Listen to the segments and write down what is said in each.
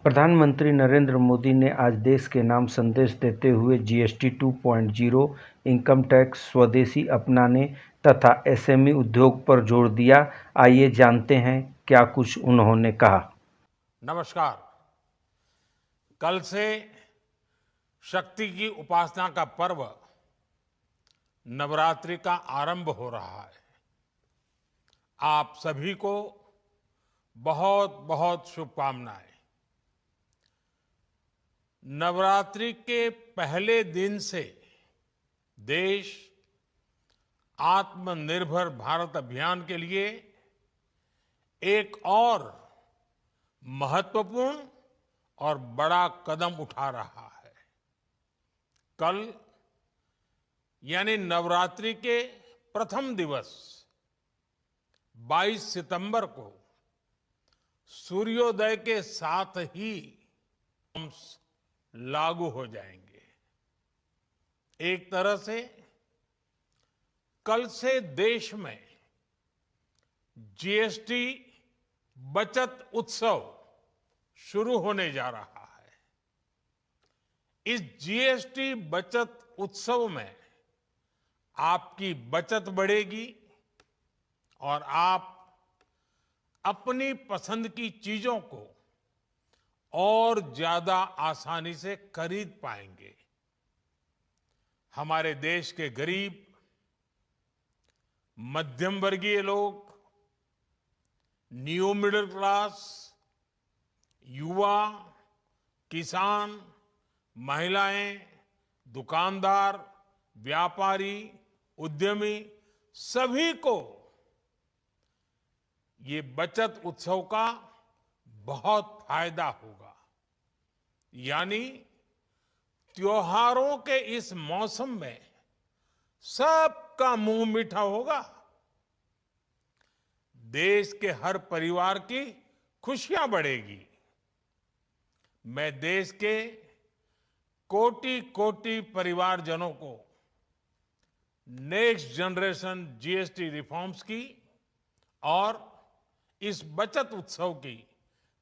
प्रधानमंत्री नरेंद्र मोदी ने आज देश के नाम संदेश देते हुए जीएसटी 2.0, इनकम टैक्स, स्वदेशी अपनाने तथा एसएमई उद्योग पर जोर दिया। आइए जानते हैं क्या कुछ उन्होंने कहा। नमस्कार। कल से शक्ति की उपासना का पर्व नवरात्रि का आरंभ हो रहा है। आप सभी को बहुत बहुत शुभकामनाएं। नवरात्रि के पहले दिन से देश आत्मनिर्भर भारत अभियान के लिए एक और महत्वपूर्ण और बड़ा कदम उठा रहा है। कल यानी नवरात्रि के प्रथम दिवस 22 सितंबर को सूर्योदय के साथ ही लागू हो जाएंगे। एक तरह से कल से देश में जीएसटी बचत उत्सव शुरू होने जा रहा है। इस जीएसटी बचत उत्सव में आपकी बचत बढ़ेगी और आप अपनी पसंद की चीजों को और ज्यादा आसानी से खरीद पाएंगे। हमारे देश के गरीब, मध्यम वर्गीय लोग, न्यू मिडिल क्लास, युवा, किसान, महिलाएं, दुकानदार, व्यापारी, उद्यमी, सभी को ये बचत उत्सव का बहुत फायदा होगा। यानी त्योहारों के इस मौसम में सबका मुंह मीठा होगा। देश के हर परिवार की खुशियां बढ़ेगी। मैं देश के कोटि कोटि परिवारजनों को नेक्स्ट जनरेशन जीएसटी रिफॉर्म्स की और इस बचत उत्सव की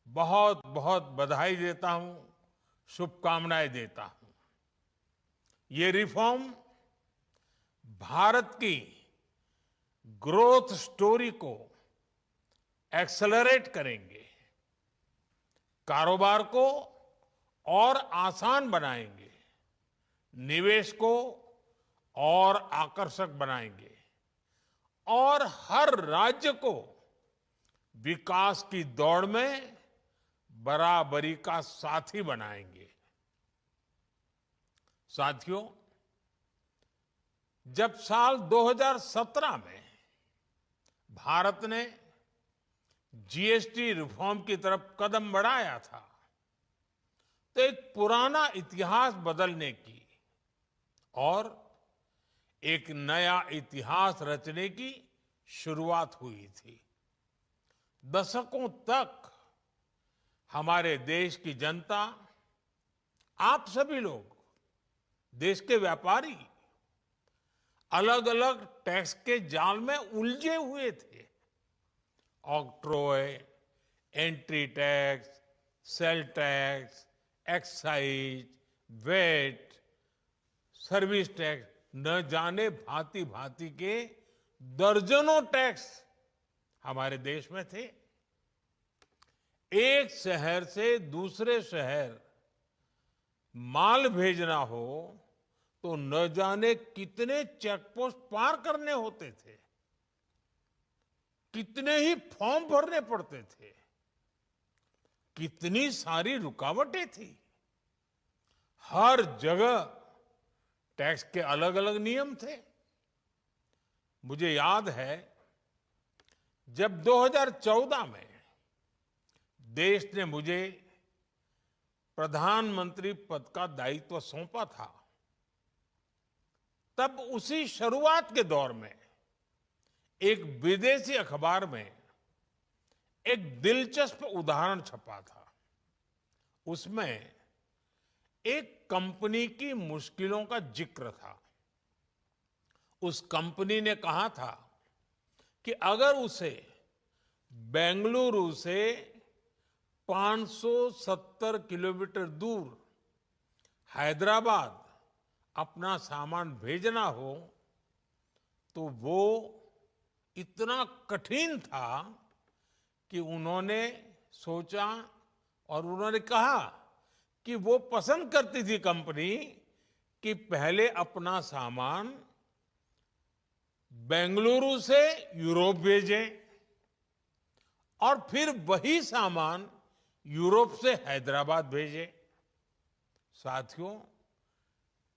बहुत बहुत बधाई देता हूं, शुभकामनाएं देता हूं। ये रिफॉर्म भारत की ग्रोथ स्टोरी को एक्सेलरेट करेंगे, कारोबार को और आसान बनाएंगे, निवेश को और आकर्षक बनाएंगे और हर राज्य को विकास की दौड़ में बराबरी का साथी बनाएंगे। साथियों, जब साल 2017 में भारत ने जीएसटी रिफॉर्म की तरफ कदम बढ़ाया था, तो एक पुराना इतिहास बदलने की और एक नया इतिहास रचने की शुरुआत हुई थी। दशकों तक हमारे देश की जनता, आप सभी लोग, देश के व्यापारी अलग अलग टैक्स के जाल में उलझे हुए थे। Octroi, entry tax, sale tax, excise, VAT, service tax, न जाने भांति भांति के दर्जनों टैक्स हमारे देश में थे। एक शहर से दूसरे शहर माल भेजना हो तो न जाने कितने चेक पोस्ट पार करने होते थे, कितने ही फॉर्म भरने पड़ते थे, कितनी सारी रुकावटें थी। हर जगह टैक्स के अलग अलग नियम थे। मुझे याद है जब 2014 में देश ने मुझे प्रधानमंत्री पद का दायित्व सौंपा था, तब उसी शुरुआत के दौर में एक विदेशी अखबार में एक दिलचस्प उदाहरण छपा था। उसमें एक कंपनी की मुश्किलों का जिक्र था। उस कंपनी ने कहा था कि अगर उसे बेंगलुरु से 570 किलोमीटर दूर हैदराबाद अपना सामान भेजना हो तो वो इतना कठिन था कि उन्होंने सोचा और उन्होंने कहा कि वो पसंद करती थी कंपनी कि पहले अपना सामान बेंगलुरु से यूरोप भेजें और फिर वही सामान यूरोप से हैदराबाद भेजें। साथियों,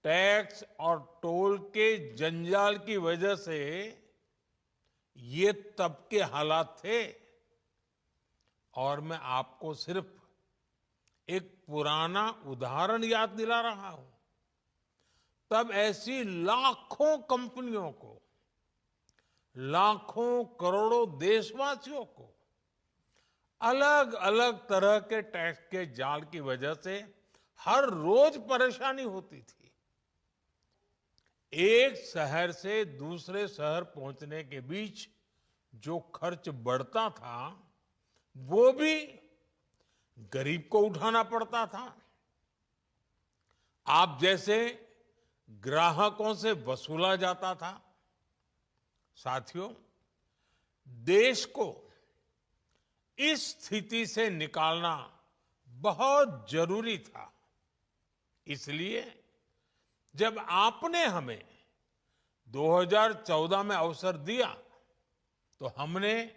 टैक्स और टोल के जंजाल की वजह से ये तब के हालात थे। और मैं आपको सिर्फ एक पुराना उदाहरण याद दिला रहा हूं। तब ऐसी लाखों कंपनियों को, लाखों करोड़ों देशवासियों को अलग अलग तरह के टैक्स के जाल की वजह से हर रोज परेशानी होती थी। एक शहर से दूसरे शहर पहुंचने के बीच जो खर्च बढ़ता था वो भी गरीब को उठाना पड़ता था। आप जैसे ग्राहकों से वसूला जाता था। साथियों, देश को इस स्थिति से निकालना बहुत जरूरी था। इसलिए जब आपने हमें 2014 में अवसर दिया तो हमने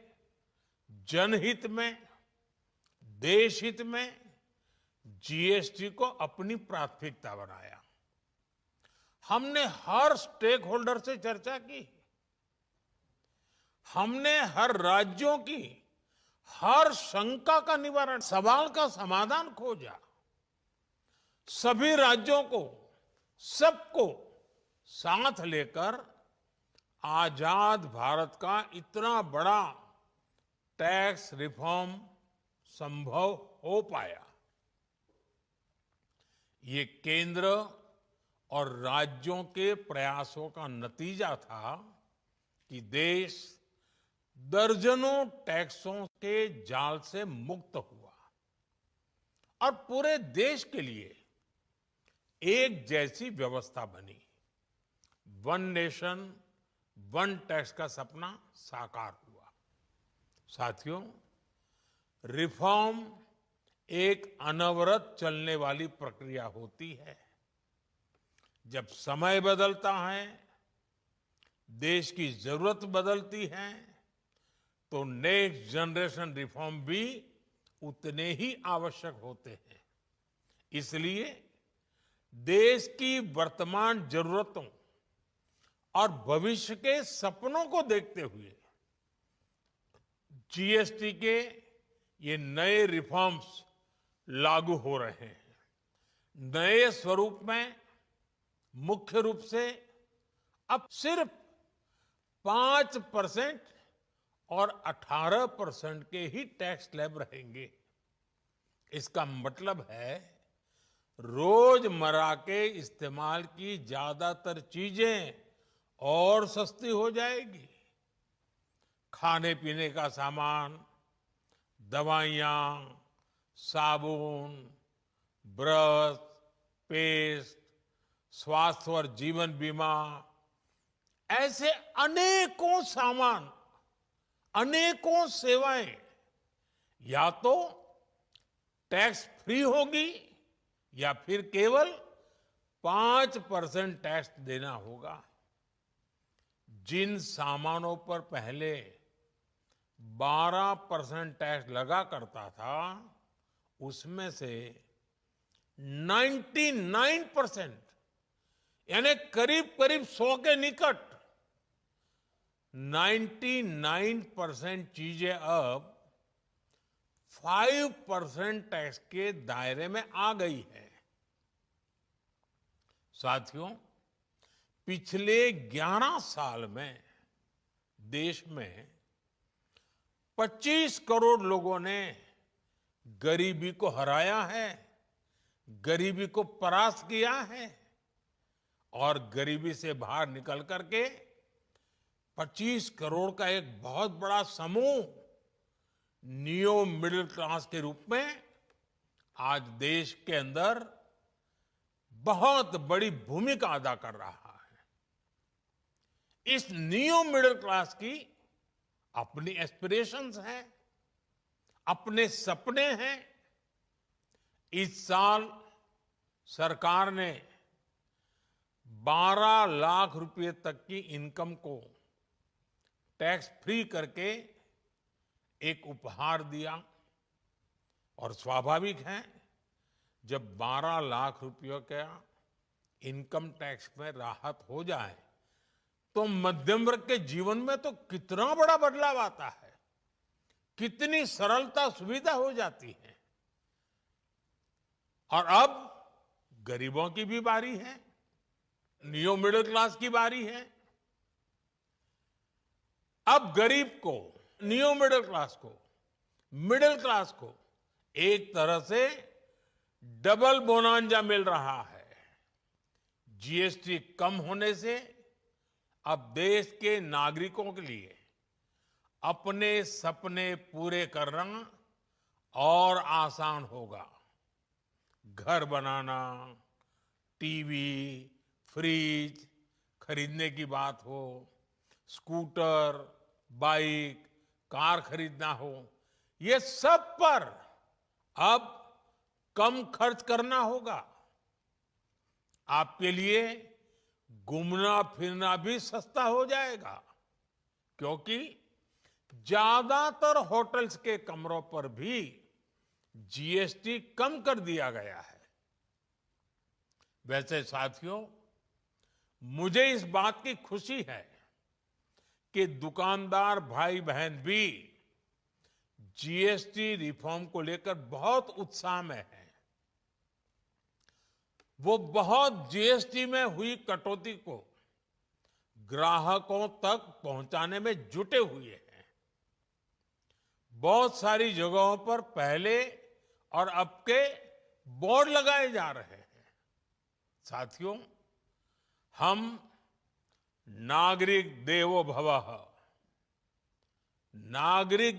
जनहित में, देश हित में जीएसटी को अपनी प्राथमिकता बनाया। हमने हर स्टेक होल्डर से चर्चा की। हमने हर राज्यों की हर शंका का निवारण, सवाल का समाधान खोजा। सभी राज्यों को, सबको साथ लेकर आजाद भारत का इतना बड़ा टैक्स रिफॉर्म संभव हो पाया। ये केंद्र और राज्यों के प्रयासों का नतीजा था कि देश दर्जनों टैक्सों के जाल से मुक्त हुआ और पूरे देश के लिए एक जैसी व्यवस्था बनी। वन नेशन वन टैक्स का सपना साकार हुआ। साथियों, रिफॉर्म एक अनवरत चलने वाली प्रक्रिया होती है। जब समय बदलता है, देश की जरूरत बदलती है, तो नेक्स्ट जनरेशन रिफॉर्म भी उतने ही आवश्यक होते हैं। इसलिए देश की वर्तमान जरूरतों और भविष्य के सपनों को देखते हुए जीएसटी के ये नए रिफॉर्म्स लागू हो रहे हैं। नए स्वरूप में मुख्य रूप से अब सिर्फ 5% और 18% के ही टैक्स स्लैब रहेंगे। इसका मतलब है रोजमर्रा के इस्तेमाल की ज्यादातर चीजें और सस्ती हो जाएगी। खाने पीने का सामान, दवाइयां, साबुन, ब्रश, पेस्ट, स्वास्थ्य और जीवन बीमा, ऐसे अनेकों सामान, अनेकों सेवाएं या तो टैक्स फ्री होगी या फिर केवल 5% टैक्स देना होगा। जिन सामानों पर पहले 12% टैक्स लगा करता था, उसमें से 99% यानी करीब करीब 100 के निकट 99% चीजें अब 5% टैक्स के दायरे में आ गई है। साथियों, पिछले 11 साल में देश में 25 करोड़ लोगों ने गरीबी को हराया है, गरीबी को परास्त किया है और गरीबी से बाहर निकल करके 25 करोड़ का एक बहुत बड़ा समूह नियो मिडिल क्लास के रूप में आज देश के अंदर बहुत बड़ी भूमिका अदा कर रहा है। इस नियो मिडिल क्लास की अपनी एस्पिरेशंस हैं, अपने सपने हैं। इस साल सरकार ने 12 लाख रुपए तक की इनकम को टैक्स फ्री करके एक उपहार दिया। और स्वाभाविक है, जब 12 लाख रुपयों का इनकम टैक्स में राहत हो जाए तो मध्यम वर्ग के जीवन में तो कितना बड़ा बदलाव आता है, कितनी सरलता सुविधा हो जाती है। और अब गरीबों की भी बारी है, नियो मिडिल क्लास की बारी है। अब गरीब को, नियो मिडिल क्लास को एक तरह से डबल बोनांजा मिल रहा है। जीएसटी कम होने से अब देश के नागरिकों के लिए अपने सपने पूरे करना और आसान होगा। घर बनाना, टीवी, फ्रिज खरीदने की बात हो, स्कूटर, बाइक, कार खरीदना हो, ये सब पर अब कम खर्च करना होगा। आपके लिए घूमना फिरना भी सस्ता हो जाएगा, क्योंकि ज्यादातर होटल्स के कमरों पर भी जीएसटी कम कर दिया गया है। वैसे साथियों, मुझे इस बात की खुशी है कि दुकानदार भाई बहन भी जीएसटी रिफॉर्म को लेकर बहुत उत्साह में हैं। वो बहुत जीएसटी में हुई कटौती को ग्राहकों तक पहुंचाने में जुटे हुए हैं। बहुत सारी जगहों पर पहले और अब के बोर्ड लगाए जा रहे हैं। साथियों, हम नागरिक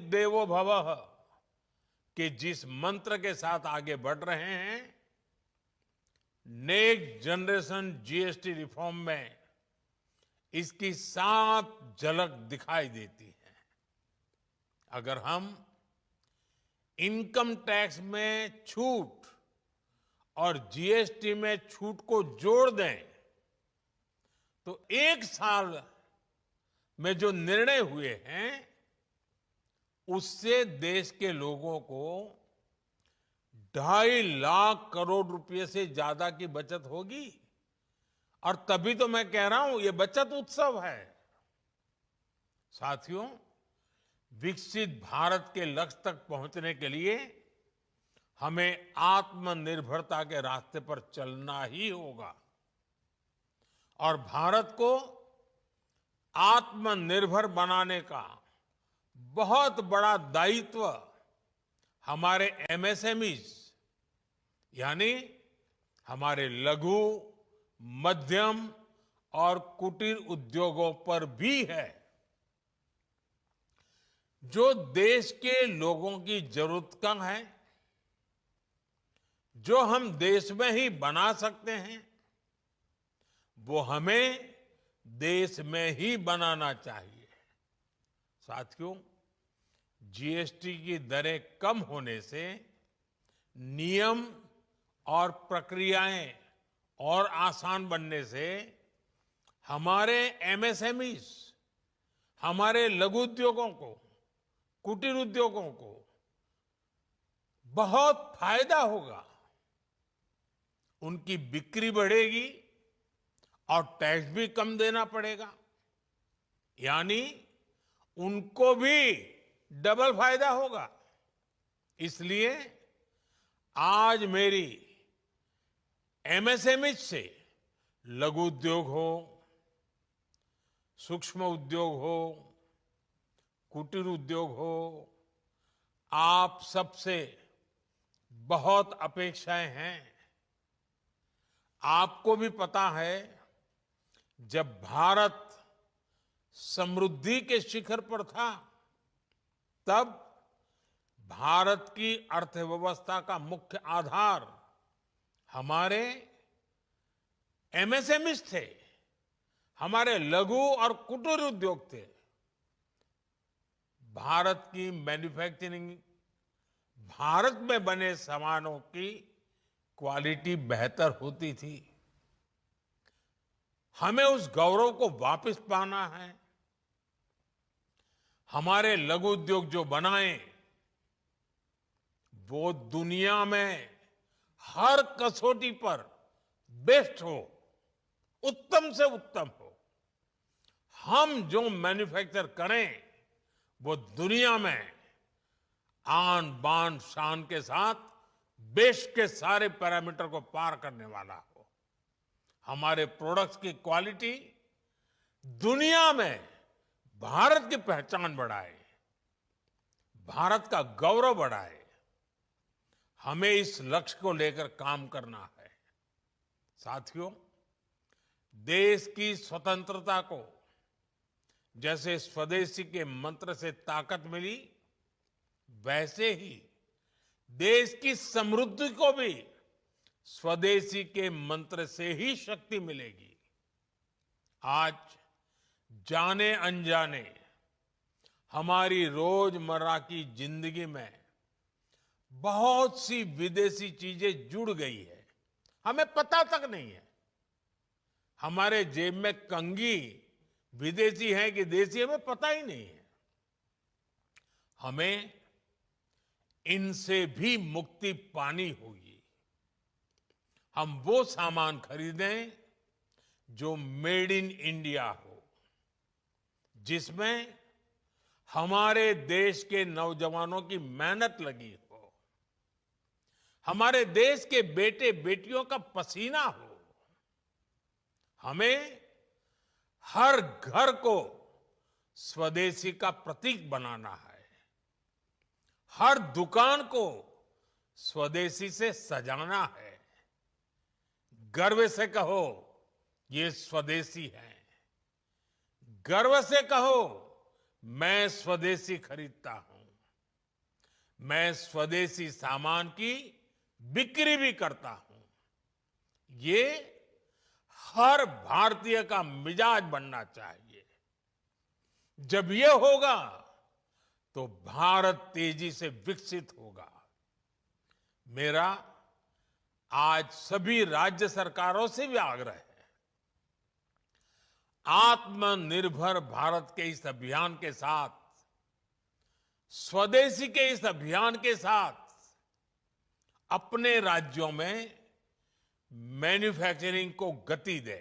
देवो भवः के जिस मंत्र के साथ आगे बढ़ रहे हैं, नेक्स्ट जनरेशन जीएसटी रिफॉर्म में इसकी साफ झलक दिखाई देती है। अगर हम इनकम टैक्स में छूट और जीएसटी में छूट को जोड़ दें तो एक साल में जो निर्णय हुए हैं उससे देश के लोगों को 2.5 लाख करोड़ रुपए से ज्यादा की बचत होगी। और तभी तो मैं कह रहा हूं, ये बचत उत्सव है। साथियों, विकसित भारत के लक्ष्य तक पहुंचने के लिए हमें आत्मनिर्भरता के रास्ते पर चलना ही होगा। और भारत को आत्मनिर्भर बनाने का बहुत बड़ा दायित्व हमारे एमएसएमईज यानी हमारे लघु, मध्यम और कुटीर उद्योगों पर भी है, जो देश के लोगों की जरूरत का है, जो हम देश में ही बना सकते हैं, वो हमें देश में ही बनाना चाहिए। साथियों, जीएसटी की दरें कम होने से नियम और प्रक्रियाएं और आसान बनने से हमारे एमएसएमईज, हमारे लघु उद्योगों को, कुटीर उद्योगों को बहुत फायदा होगा। उनकी बिक्री बढ़ेगी और टैक्स भी कम देना पड़ेगा, यानी उनको भी डबल फायदा होगा। इसलिए आज मेरी एमएसएमई से लघु उद्योग हो, सूक्ष्म उद्योग हो, कुटीर उद्योग हो, आप सबसे बहुत अपेक्षाएं हैं। आपको भी पता है, जब भारत समृद्धि के शिखर पर था, तब भारत की अर्थव्यवस्था का मुख्य आधार हमारे एमएसएमईज थे, हमारे लघु और कुटीर उद्योग थे। भारत की मैन्युफैक्चरिंग, भारत में बने सामानों की क्वालिटी बेहतर होती थी। हमें उस गौरव को वापस पाना है। हमारे लघु उद्योग जो बनाए वो दुनिया में हर कसौटी पर बेस्ट हो, उत्तम से उत्तम हो। हम जो मैन्युफैक्चर करें वो दुनिया में आन बान शान के साथ बेस्ट के सारे पैरामीटर को पार करने वाला हो। हमारे प्रोडक्ट्स की क्वालिटी दुनिया में भारत की पहचान बढ़ाए, भारत का गौरव बढ़ाए। हमें इस लक्ष्य को लेकर काम करना है। साथियों, देश की स्वतंत्रता को जैसे स्वदेशी के मंत्र से ताकत मिली, वैसे ही देश की समृद्धि को भी स्वदेशी के मंत्र से ही शक्ति मिलेगी। आज जाने अनजाने हमारी रोजमर्रा की जिंदगी में बहुत सी विदेशी चीजें जुड़ गई है, हमें पता तक नहीं है। हमारे जेब में कंघी विदेशी है कि देसी, हमें पता ही नहीं है। हमें इनसे भी मुक्ति पानी होगी। हम वो सामान खरीदें जो मेड इन इंडिया हो, जिसमें हमारे देश के नौजवानों की मेहनत लगी हो, हमारे देश के बेटे बेटियों का पसीना हो। हमें हर घर को स्वदेशी का प्रतीक बनाना है, हर दुकान को स्वदेशी से सजाना है। गर्व से कहो ये स्वदेशी है, गर्व से कहो मैं स्वदेशी खरीदता हूं, मैं स्वदेशी सामान की बिक्री भी करता हूं। ये हर भारतीय का मिजाज बनना चाहिए। जब ये होगा तो भारत तेजी से विकसित होगा। मेरा आज सभी राज्य सरकारों से भी आग्रह है, आत्मनिर्भर भारत के इस अभियान के साथ, स्वदेशी के इस अभियान के साथ अपने राज्यों में मैन्युफैक्चरिंग को गति दे।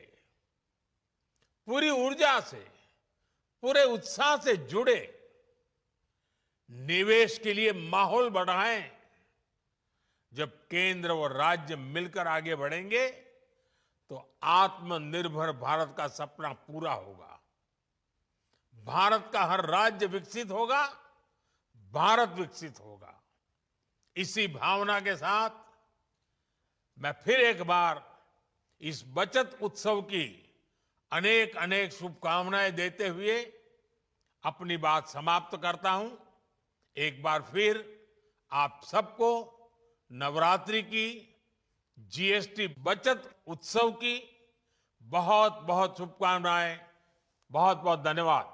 पूरी ऊर्जा से, पूरे उत्साह से जुड़े, निवेश के लिए माहौल बढ़ाएं। जब केंद्र और राज्य मिलकर आगे बढ़ेंगे तो आत्मनिर्भर भारत का सपना पूरा होगा। भारत का हर राज्य विकसित होगा, भारत विकसित होगा। इसी भावना के साथ मैं फिर एक बार इस बचत उत्सव की अनेक अनेक शुभकामनाएं देते हुए अपनी बात समाप्त करता हूं। एक बार फिर आप सबको नवरात्रि की, जीएसटी बचत उत्सव की बहुत बहुत शुभकामनाएं। बहुत बहुत धन्यवाद।